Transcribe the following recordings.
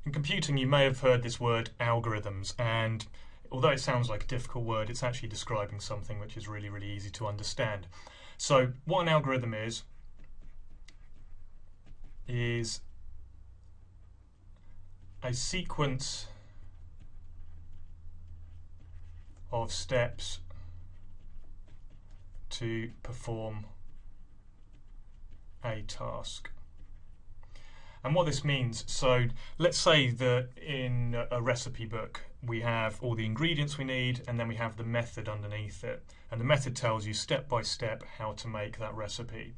In computing, you may have heard this word algorithms, and although it sounds like a difficult word, it's actually describing something which is really, really easy to understand. So what an algorithm is a sequence of steps to perform a task. And what this means, so let's say that in a recipe book we have all the ingredients we need and then we have the method underneath it. And the method tells you step by step how to make that recipe.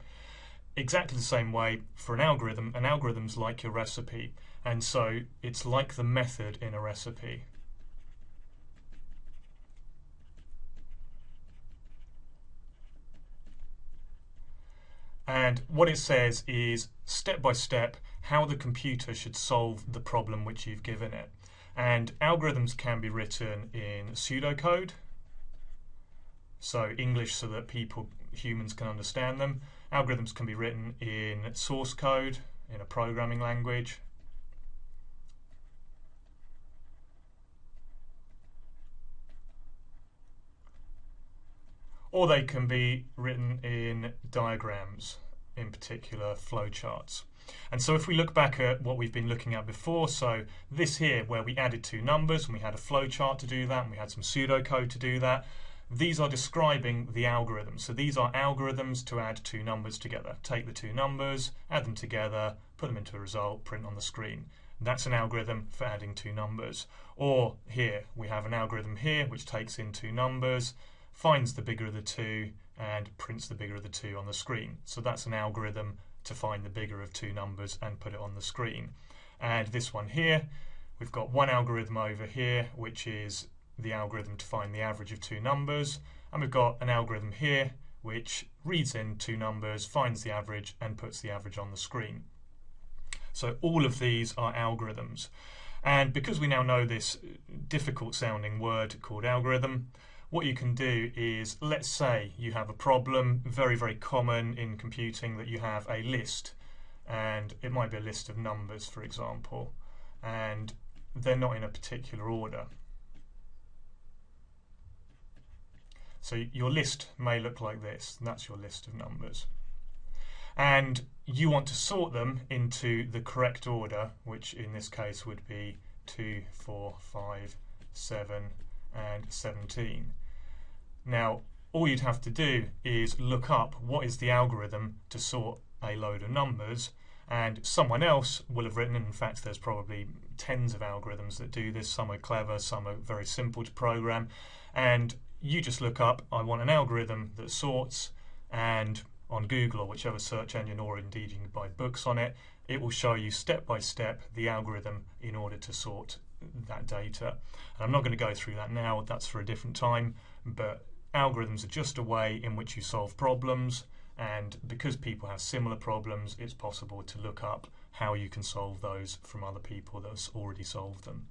Exactly the same way for an algorithm's like your recipe. And so it's like the method in a recipe. And what it says is step by step how the computer should solve the problem which you've given it. And algorithms can be written in pseudocode, so English so that humans can understand them. Algorithms can be written in source code, in a programming language. Or they can be written in diagrams, in particular flowcharts. And so if we look back at what we've been looking at before, so this here where we added two numbers and we had a flowchart to do that and we had some pseudocode to do that, these are describing the algorithm. So these are algorithms to add two numbers together. Take the two numbers, add them together, put them into a result, print on the screen. That's an algorithm for adding two numbers. Or here, we have an algorithm here which takes in two numbers, finds the bigger of the two and prints the bigger of the two on the screen. So that's an algorithm to find the bigger of two numbers and put it on the screen. And this one here, we've got one algorithm over here which is the algorithm to find the average of two numbers, and we've got an algorithm here which reads in two numbers, finds the average and puts the average on the screen. So all of these are algorithms. And because we now know this difficult sounding word called algorithm, what you can do is, let's say you have a problem, very, very common in computing, that you have a list, and it might be a list of numbers, for example, and they're not in a particular order. So your list may look like this, and that's your list of numbers. And you want to sort them into the correct order, which in this case would be 2, 4, 5, 7, and 17. Now, all you'd have to do is look up what is the algorithm to sort a load of numbers, and someone else will have written, and in fact there's probably tens of algorithms that do this. Some are clever, some are very simple to program, and you just look up, I want an algorithm that sorts, and on Google or whichever search engine, or indeed you can buy books on it, it will show you step by step the algorithm in order to sort that data. And I'm not going to go through that now, that's for a different time, but algorithms are just a way in which you solve problems, and because people have similar problems, it's possible to look up how you can solve those from other people that have already solved them.